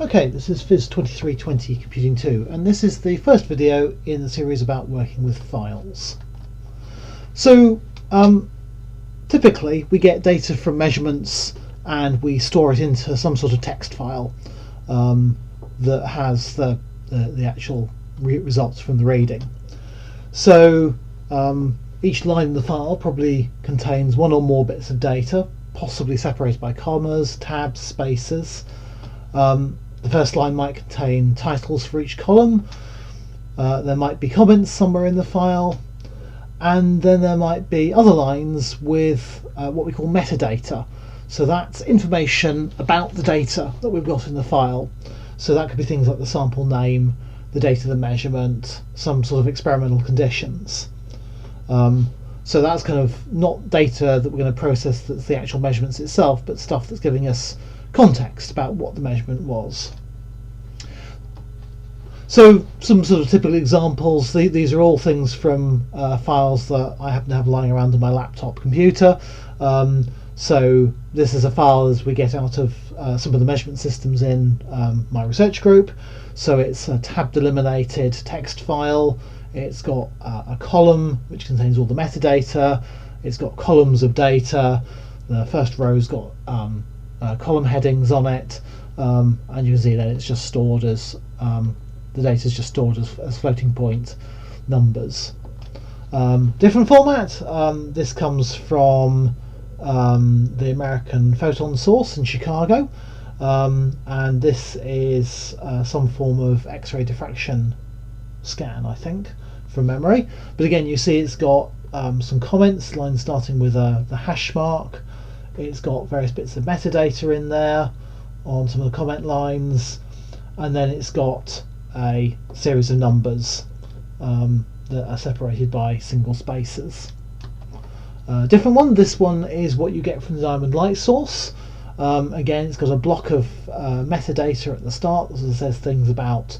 Okay, this is Phys 2320 Computing 2, and this is the first video in the series about working with files. So, typically we get data from measurements and we store it into some sort of text file that has the actual results from the reading. So, each line in the file probably contains one or more bits of data, possibly separated by commas, tabs, spaces. The first line might contain titles for each column. There might be comments somewhere in the file, and then there might be other lines with what we call metadata. So that's information about the data that we've got in the file. So that could be things like the sample name, the date of the measurement, some sort of experimental conditions. So that's kind of not data that we're going to process that's the actual measurements itself, but stuff that's giving us context about what the measurement was. So some sort of typical examples, these are all things from files that I happen to have lying around on my laptop computer. So this is a file as we get out of some of the measurement systems in my research group. So it's a tab delimited text file. It's got a column which contains all the metadata. It's got columns of data. The first row's got column headings on it, and you can see that it's just stored as the data is just stored as floating point numbers. Different format. This comes from the American Photon source in Chicago, and this is some form of X-ray diffraction scan, I think, from memory. But again, you see it's got some comments, lines starting with the hash mark. It's got various bits of metadata in there on some of the comment lines, and then it's got a series of numbers that are separated by single spaces. Different one, this one is what you get from the diamond light source. Again, it's got a block of metadata at the start that says things about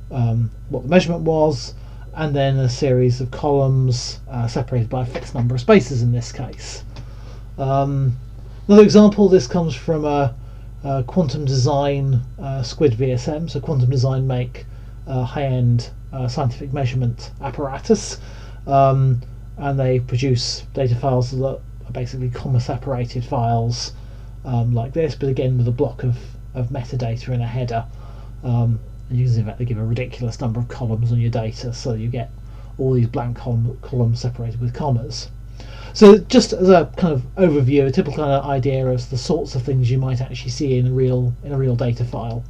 what the measurement was, and then a series of columns separated by a fixed number of spaces in this case. Another example, this comes from a Quantum Design Squid VSM. So Quantum Design make high-end scientific measurement apparatus, and they produce data files that are basically comma-separated files like this, but again with a block of metadata in a header. And you can see that they give a ridiculous number of columns on your data, so you get all these blank columns separated with commas. So just as a kind of overview, a typical kind of idea of the sorts of things you might actually see in a real data file.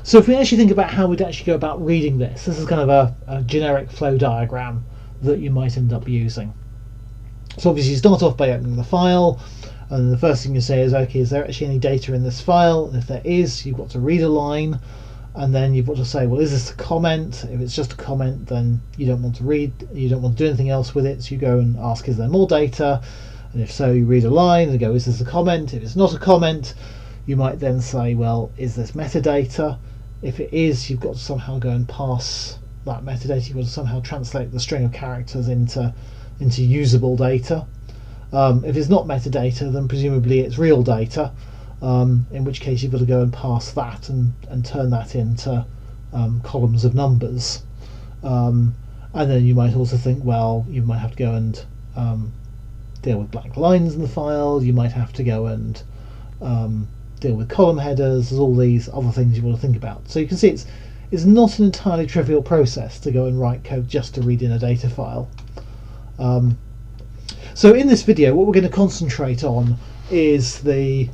So if we actually think about how we'd actually go about reading this is kind of a generic flow diagram that you might end up using. So obviously you start off by opening the file, and the first thing you say is, okay, is there actually any data in this file? And if there is, you've got to read a line, and then you've got to say, well, is this a comment? If it's just a comment, then you don't want to read, you don't want to do anything else with it, so you go and ask, is there more data? And if so, you read a line and go, is this a comment? If it's not a comment, you might then say, well, is this metadata? If it is, you've got to somehow go and parse that metadata. You've got to somehow translate the string of characters into usable data. If it's not metadata, then presumably it's real data, in which case you've got to go and parse that and turn that into columns of numbers. And then you might also think, well, you might have to go and deal with blank lines in the file, you might have to go and deal with column headers. There's all these other things you want to think about. So you can see it's not an entirely trivial process to go and write code just to read in a data file. So in this video, what we're going to concentrate on is the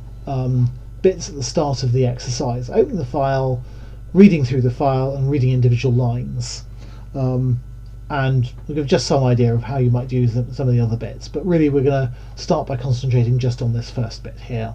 bits at the start of the exercise, opening the file, reading through the file, and reading individual lines. And we'll give just some idea of how you might use some of the other bits, but really we're going to start by concentrating just on this first bit here.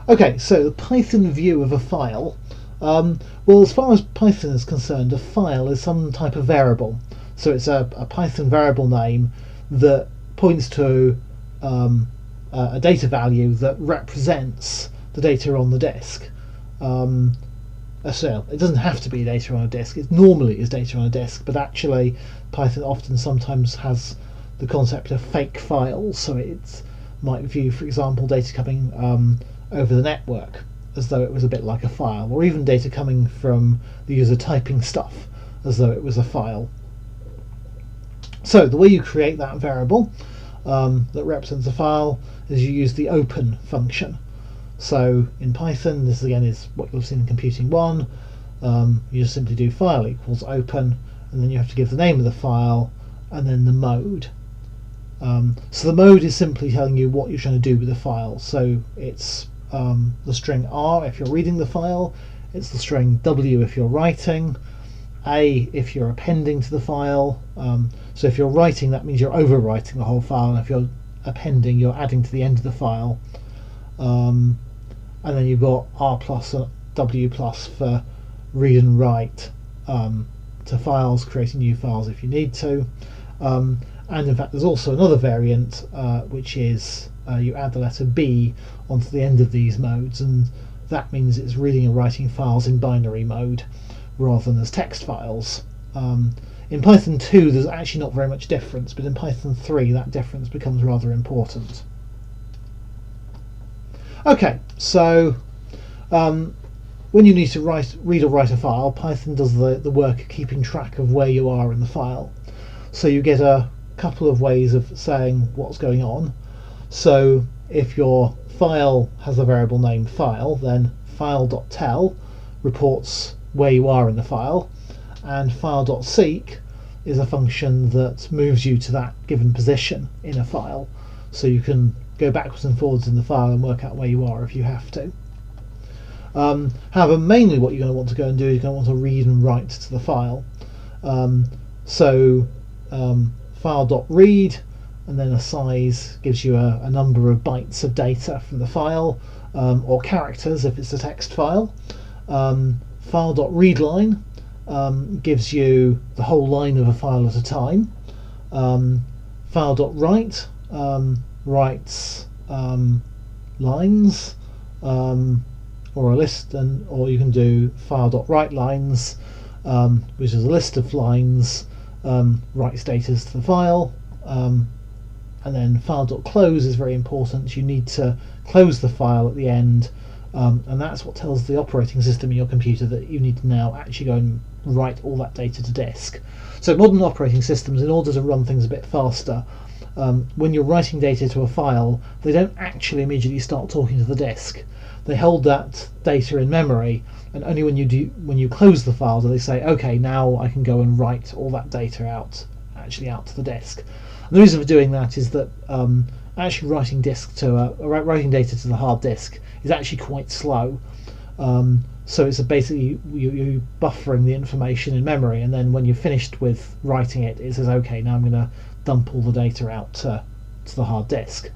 Okay, so the Python view of a file. Well, as far as Python is concerned, a file is some type of variable. So it's a Python variable name that points to a data value that represents the data on the disk. So it doesn't have to be data on a disk. It normally is data on a disk, but actually Python often sometimes has the concept of fake files. So it might view, for example, data coming over the network as though it was a bit like a file, or even data coming from the user typing stuff as though it was a file. So the way you create that variable that represents a file is you use the open function. So in Python, this again is what you'll see in computing 1. You just simply do file equals open, and then you have to give the name of the file and then the mode. So the mode is simply telling you what you're trying to do with the file. So it's the string R if you're reading the file, it's the string W if you're writing, A if you're appending to the file. So if you're writing, that means you're overwriting the whole file, and if you're appending, you're adding to the end of the file. And then you've got R plus and W plus for read and write to files, creating new files if you need to. And in fact, there's also another variant, which is you add the letter B onto the end of these modes, and that means it's reading and writing files in binary mode rather than as text files. In Python 2, there's actually not very much difference, but in Python 3, that difference becomes rather important. Okay, so when you need to read or write a file, Python does the work of keeping track of where you are in the file. So you get a couple of ways of saying what's going on. So if your file has a variable named file, then file.tell reports where you are in the file, and file.seek is a function that moves you to that given position in a file, so you can go backwards and forwards in the file and work out where you are if you have to. However, mainly what you're going to want to go and do is you're going to want to read and write to the file. File.read, and then a size gives you a number of bytes of data from the file, or characters if it's a text file. File.readline gives you the whole line of a file at a time. File.write writes lines or a list, or you can do file.writelines, which is a list of lines, writes data to the file. And then file.close is very important. You need to close the file at the end, and that's what tells the operating system in your computer that you need to now actually go and write all that data to disk. So modern operating systems, in order to run things a bit faster, when you're writing data to a file, they don't actually immediately start talking to the disk. They hold that data in memory, and only when you close the file do they say, okay, now I can go and write all that data out to the disk. And the reason for doing that is that actually writing data to the hard disk is actually quite slow. So it's basically you buffering the information in memory, and then when you're finished with writing it, it says, okay, now I'm going to dump all the data out to the hard disk.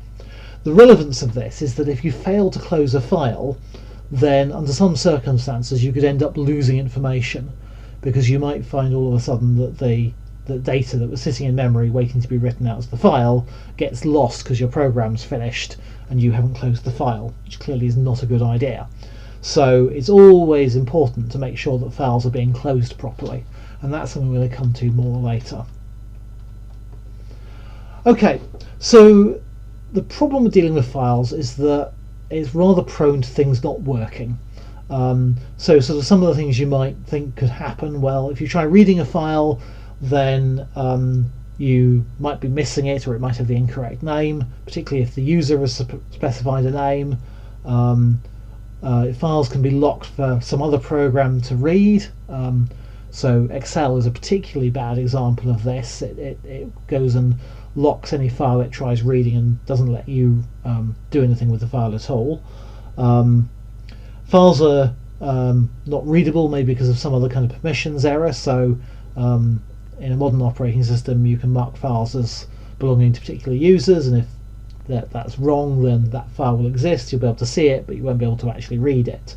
The relevance of this is that if you fail to close a file, then under some circumstances you could end up losing information, because you might find all of a sudden that the data that was sitting in memory waiting to be written out as the file gets lost because your program's finished and you haven't closed the file, which clearly is not a good idea. So it's always important to make sure that files are being closed properly, and that's something we're going to come to more later. Okay, so the problem with dealing with files is that it's rather prone to things not working. So sort of some of the things you might think could happen, well, if you try reading a file, then you might be missing it, or it might have the incorrect name, particularly if the user has specified a name. Files can be locked for some other program to read. So Excel is a particularly bad example of this. It goes and locks any file it tries reading and doesn't let you do anything with the file at all. Files are not readable, maybe because of some other kind of permissions error. So in a modern operating system, you can mark files as belonging to particular users, and if that's wrong, then that file will exist. You'll be able to see it, but you won't be able to actually read it.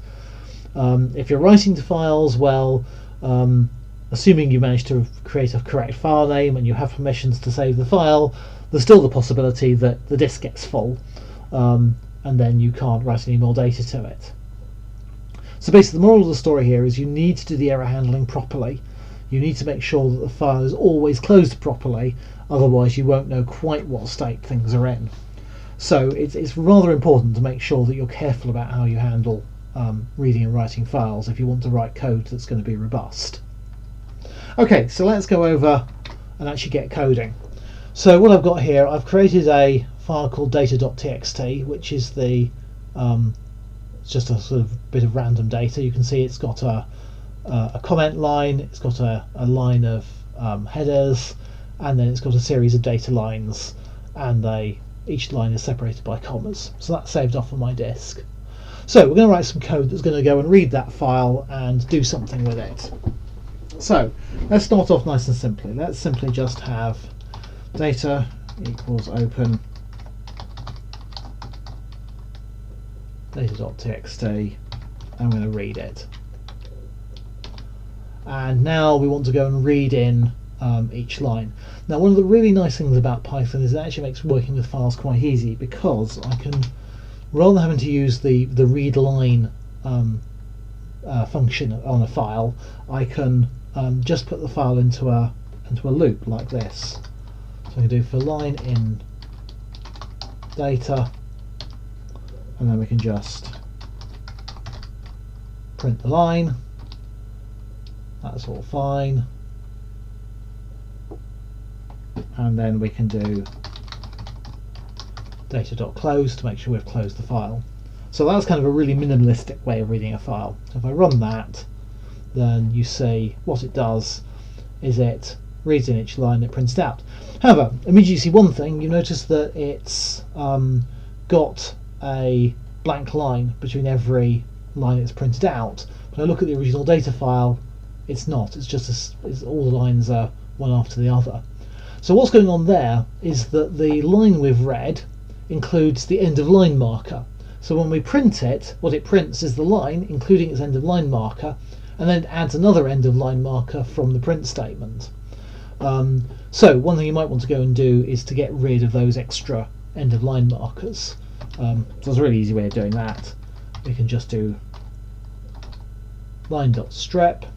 If you're writing to files, well, assuming you manage to create a correct file name and you have permissions to save the file, there's still the possibility that the disk gets full, and then you can't write any more data to it. So basically the moral of the story here is you need to do the error handling properly. You need to make sure that the file is always closed properly, otherwise you won't know quite what state things are in. So it's rather important to make sure that you're careful about how you handle reading and writing files if you want to write code that's going to be robust. Okay, so let's go over and actually get coding. So what I've got here, I've created a file called data.txt, which is the it's just a sort of bit of random data. You can see it's got a comment line, it's got a line of headers, and then it's got a series of data lines, and each line is separated by commas. So that's saved off on my disk. So we're going to write some code that's going to go and read that file and do something with it. So let's start off nice and simply. Let's simply just have data equals open data.txt. I'm going to read it. And now we want to go and read in each line. Now, one of the really nice things about Python is it actually makes working with files quite easy, because I can, rather than having to use the read line function on a file, I can just put the file into a loop like this. So I can do for line in data, and then we can just print the line. That's all fine. And then we can do data.close to make sure we've closed the file. So that's kind of a really minimalistic way of reading a file. If I run that, then you see what it does is it reads in each line, it prints it out. However, immediately you see one thing. You notice that it's got a blank line between every line it's printed out. When I look at the original data file, it's not. It's just all the lines are one after the other. So what's going on there is that the line we've read includes the end of line marker. So when we print it, what it prints is the line, including its end of line marker, and then it adds another end of line marker from the print statement. So one thing you might want to go and do is to get rid of those extra end of line markers. So there's a really easy way of doing that. We can just do line.strep.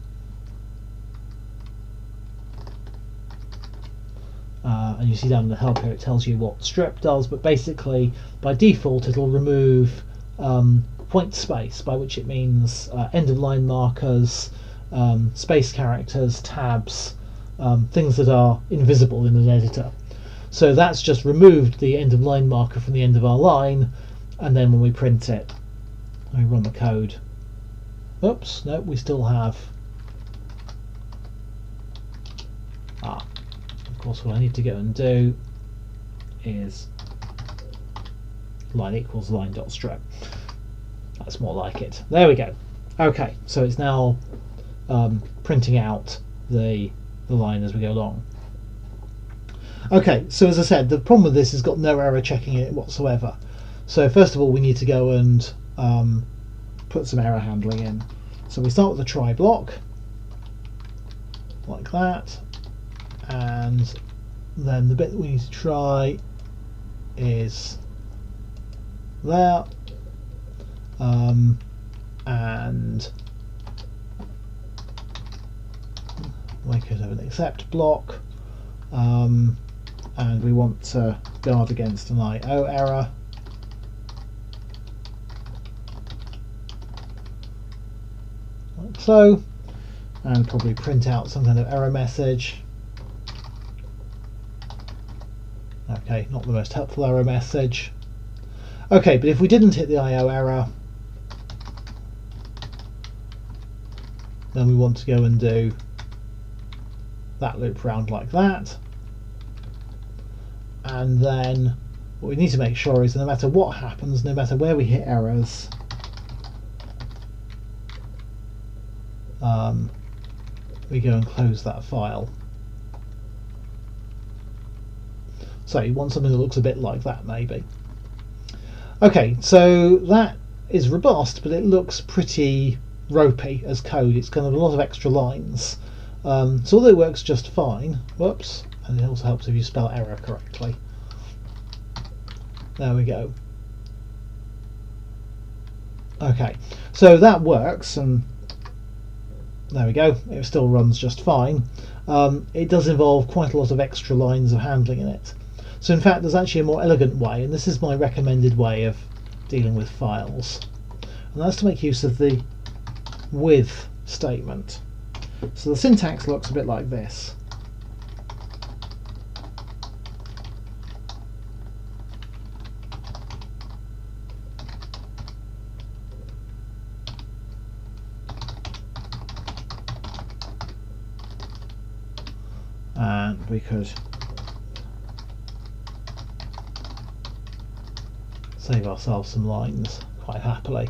And you see down in the help here it tells you what strep does, but basically by default it'll remove point space, by which it means end of line markers, space characters, tabs, things that are invisible in an editor. So that's just removed the end of line marker from the end of our line, and then when we print it, we run the code. Oops, no, we still have. Of course, what I need to go and do is line equals line.strep. That's more like it. There we go. Okay, so it's now printing out the line as we go along. Okay, so as I said, the problem with this has got no error checking it whatsoever. So first of all, we need to go and put some error handling in. So we start with the try block, like that. And then the bit that we need to try is there, and we could have an except block, and we want to guard against an IO error. Like so, and probably print out some kind of error message. Okay, not the most helpful error message. Okay, but if we didn't hit the IO error, then we want to go and do that loop round like that. And then what we need to make sure is no matter what happens, no matter where we hit errors, we go and close that file. So you want something that looks a bit like that, maybe. Okay, so that is robust, but it looks pretty ropey as code. It's kind of a lot of extra lines. So although it works just fine, whoops, and it also helps if you spell error correctly. There we go. Okay, so that works, and there we go. It still runs just fine. It does involve quite a lot of extra lines of handling in it. So in fact there's actually a more elegant way, and this is my recommended way of dealing with files. and that's to make use of the with statement. So the syntax looks a bit like this. And we could save ourselves some lines quite happily.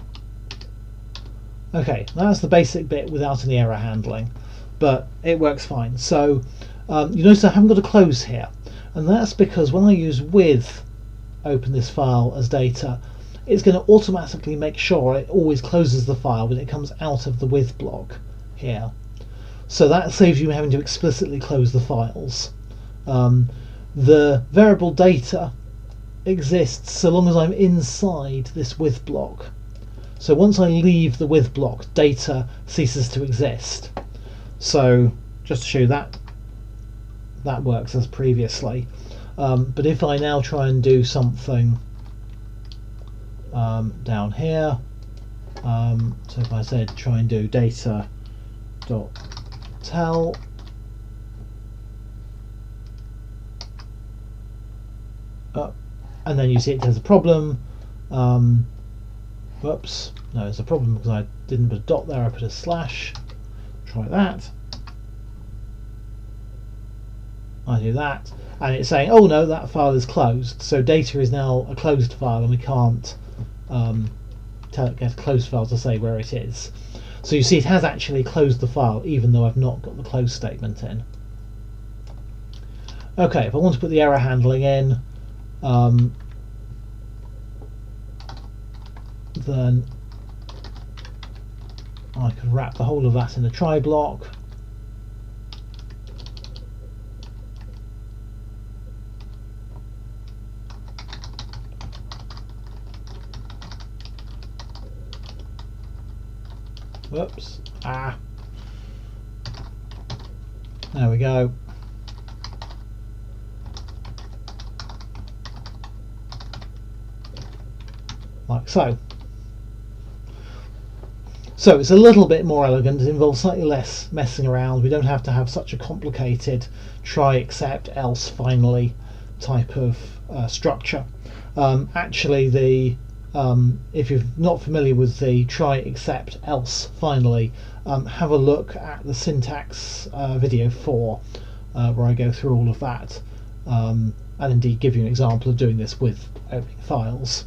Okay, that's the basic bit without any error handling, but it works fine. So you notice I haven't got a close here, and that's because when I use with open this file as data, it's going to automatically make sure it always closes the file when it comes out of the with block here. So that saves you having to explicitly close the files. The variable data exists so long as I'm inside this with block. So once I leave the with block, data ceases to exist. So just to show you that works as previously. But if I now try and do something down here, so if I said try and do data dot tell, and then you see it has a problem. Whoops, no, it's a problem because I didn't put a dot there, I put a slash. Try that. I do that, and it's saying, oh no, that file is closed. So data is now a closed file, and we can't get a closed file to say where it is. So you see it has actually closed the file, even though I've not got the close statement in. Okay, if I want to put the error handling in, then I could wrap the whole of that in a try block. Whoops. There we go. Like so. So it's a little bit more elegant. It involves slightly less messing around. We don't have to have such a complicated try, except, else, finally type of structure. Actually, if you're not familiar with the try, except, else, finally, have a look at the syntax video 4, where I go through all of that, and indeed give you an example of doing this with opening files.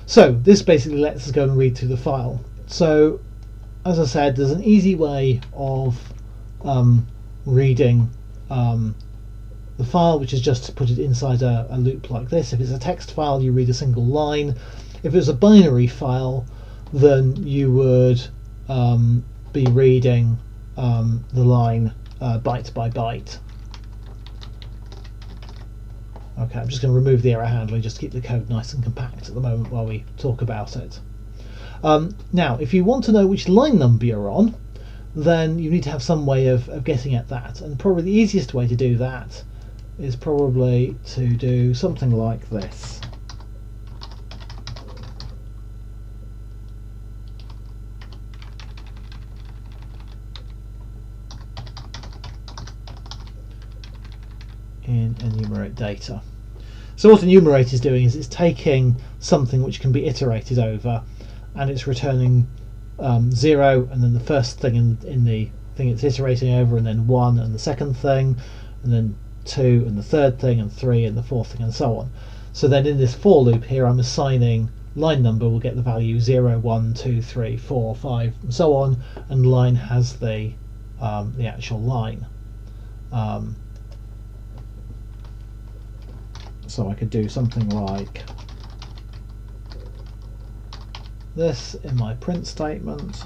So this basically lets us go and read through the file. So as I said, there's an easy way of reading the file, which is just to put it inside a loop like this. If it's a text file, you read a single line. If it's a binary file, then you would be reading the line byte by byte. Okay, I'm just going to remove the error handling just to keep the code nice and compact at the moment while we talk about it. Now, if you want to know which line number you're on, then you need to have some way of getting at that. And probably the easiest way to do that is probably to do something like this. In enumerate data. So what enumerate is doing is it's taking something which can be iterated over, and it's returning 0, and then the first thing in the thing it's iterating over, and then 1 and the second thing, and then 2 and the third thing, and 3 and the fourth thing, and so on. So then in this for loop here, I'm assigning line number will get the value 0, 1, 2, 3, 4, 5, and so on, and line has the actual line. So I could do something like this in my print statement.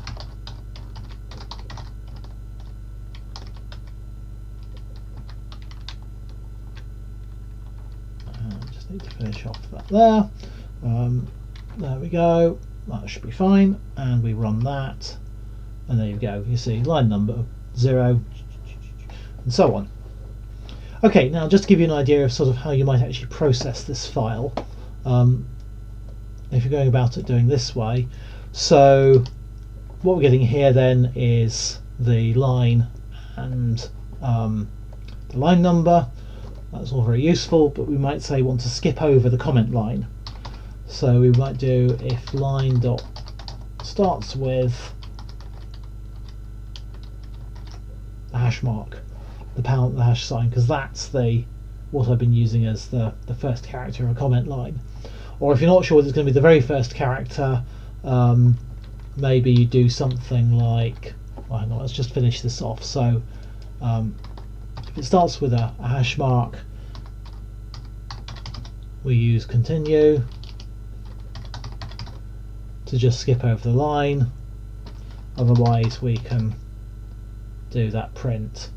Just need to finish off that there. There we go. That should be fine. And we run that. And there you go. You see line number 0 and so on. Okay, now just to give you an idea of sort of how you might actually process this file, if you're going about it doing this way. So what we're getting here then is the line and the line number. That's all very useful, but we might say want to skip over the comment line. So we might do if line dot starts with the hash mark, the hash sign, because that's what I've been using as the first character of a comment line. Or if you're not sure whether it's going to be the very first character, maybe you do something like, well, hang on, let's just finish this off. So if it starts with a hash mark, we use continue to just skip over the line. Otherwise we can do that print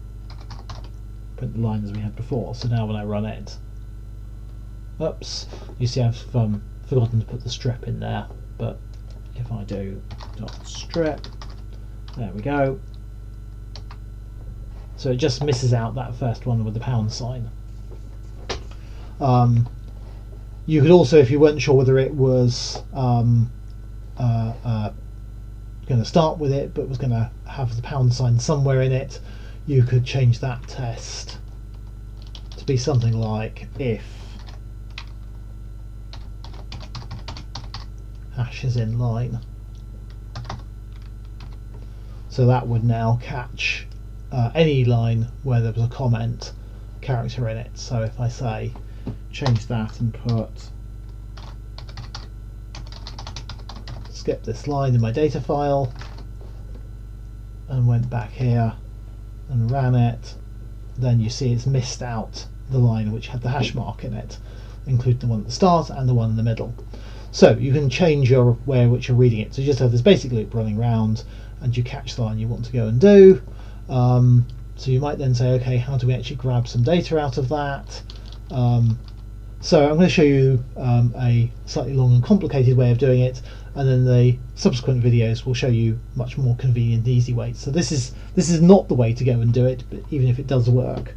the line as we had before. So now when I run it, oops, you see I've forgotten to put the strip in there, but if I do dot strip, there we go. So it just misses out that first one with the pound sign. You could also, if you weren't sure whether it was going to start with it but was going to have the pound sign somewhere in it, you could change that test to be something like if hash is in line. So that would now catch any line where there was a comment character in it. So if I say change that and put skip this line in my data file and went back here and ran it, then you see it's missed out the line which had the hash mark in it, including the one at the start and the one in the middle. So you can change your way in which you're reading it. So you just have this basic loop running around and you catch the line you want to go and do. So you might then say, okay, how do we actually grab some data out of that? So I'm going to show you a slightly long and complicated way of doing it, and then the subsequent videos will show you much more convenient and easy ways. So this is not the way to go and do it, but even if it does work.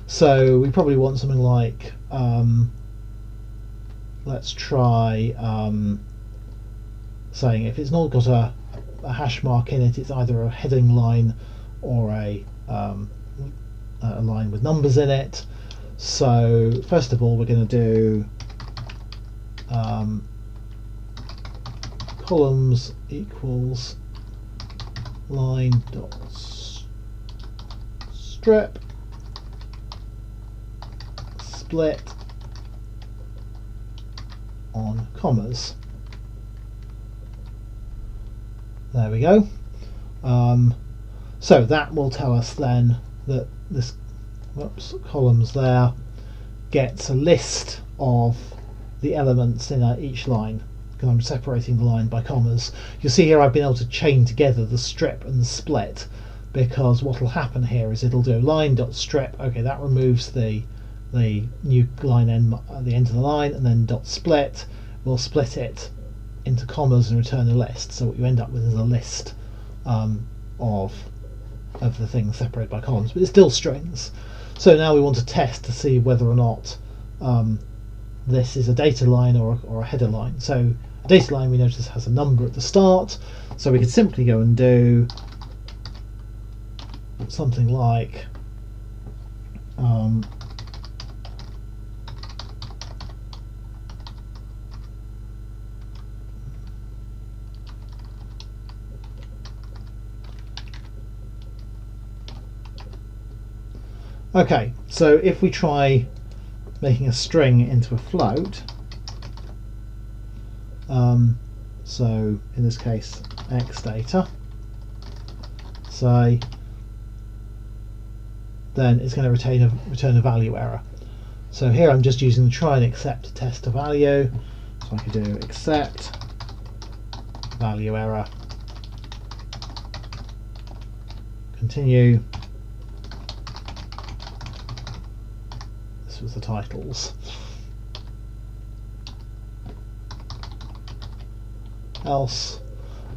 So we probably want something like, let's try saying if it's not got a hash mark in it, it's either a heading line or a line with numbers in it. So first of all we're going to do columns equals line dot strip split on commas. There we go. So that will tell us then that this columns there gets a list of the elements in each line, because I'm separating the line by commas. You'll see here I've been able to chain together the strip and the split, because what will happen here is it'll do line.strip, okay, that removes the new line end at the end of the line, and then dot split will split it into commas and return a list. So what you end up with is a list of the things separated by columns, but it's still strings. So now we want to test to see whether or not this is a data line or a header line. So a data line, we notice, has a number at the start, so we could simply go and do something like okay, so if we try making a string into a float, so in this case x data, say, then it's going to return a value error. So here I'm just using the try and accept to test a value, so I could do accept value error, continue. Was the titles, else.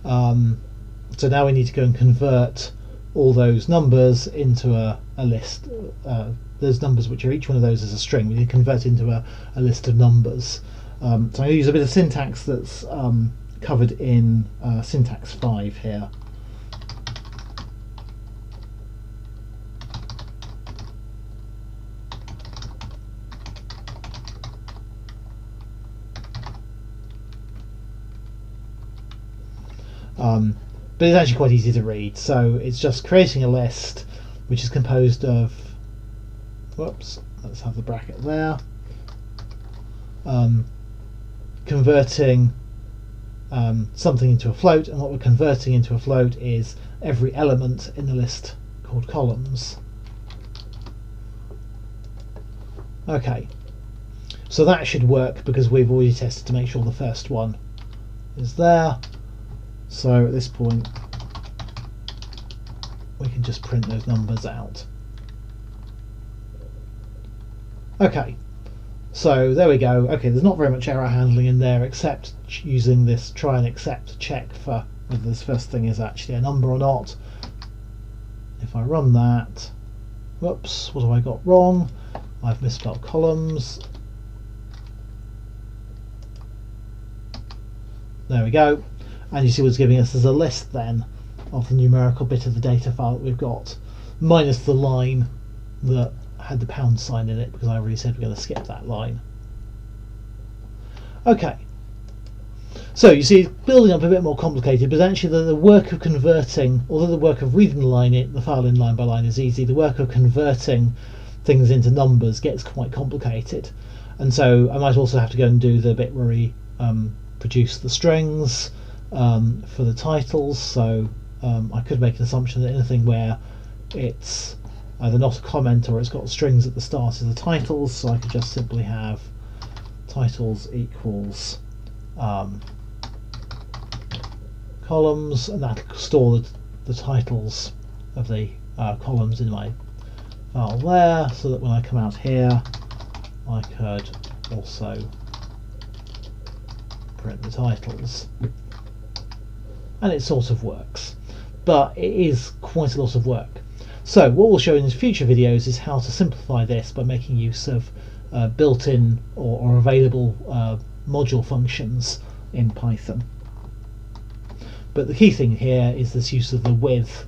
So now we need to go and convert all those numbers into a list. Those numbers which are each one of those is a string, we need to convert into a list of numbers. So I'm going to use a bit of syntax that's covered in syntax 5 here. But it's actually quite easy to read. So it's just creating a list which is composed of, whoops, let's have the bracket there, converting something into a float, and what we're converting into a float is every element in the list called columns. Okay, so that should work because we've already tested to make sure the first one is there. So at this point we can just print those numbers out. Okay, so there we go. Okay, there's not very much error handling in there except using this try and accept check for whether this first thing is actually a number or not. If I run that, whoops, what have I got wrong? I've misspelled columns. There we go. And you see what's giving us is a list then of the numerical bit of the data file that we've got, minus the line that had the pound sign in it, because I already said we're going to skip that line. Okay, so you see it's building up a bit more complicated, but actually the work of converting, although the work of reading the file in line by line is easy, the work of converting things into numbers gets quite complicated. And so I might also have to go and do the bit where we produce the strings for the titles. So I could make an assumption that anything where it's either not a comment or it's got strings at the start is the titles, so I could just simply have titles equals columns, and that'll store the titles of the columns in my file there, so that when I come out here I could also print the titles. And it sort of works, but it is quite a lot of work. So what we'll show in future videos is how to simplify this by making use of built-in or available module functions in Python. But the key thing here is this use of the with,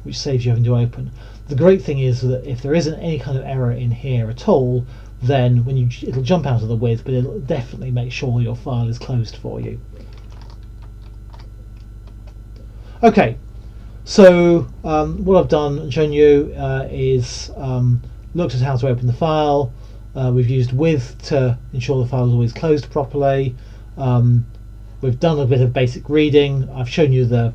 which saves you having to open. The great thing is that if there isn't any kind of error in here at all, then it'll jump out of the with, but it'll definitely make sure your file is closed for you. Okay, so what I've done and shown you is looked at how to open the file. We've used with to ensure the file is always closed properly. We've done a bit of basic reading. I've shown you the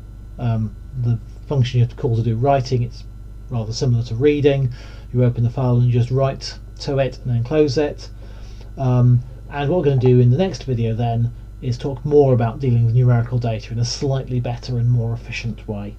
function you have to call to do writing. It's rather similar to reading. You open the file and you just write to it and then close it. And what we're going to do in the next video then is talk more about dealing with numerical data in a slightly better and more efficient way.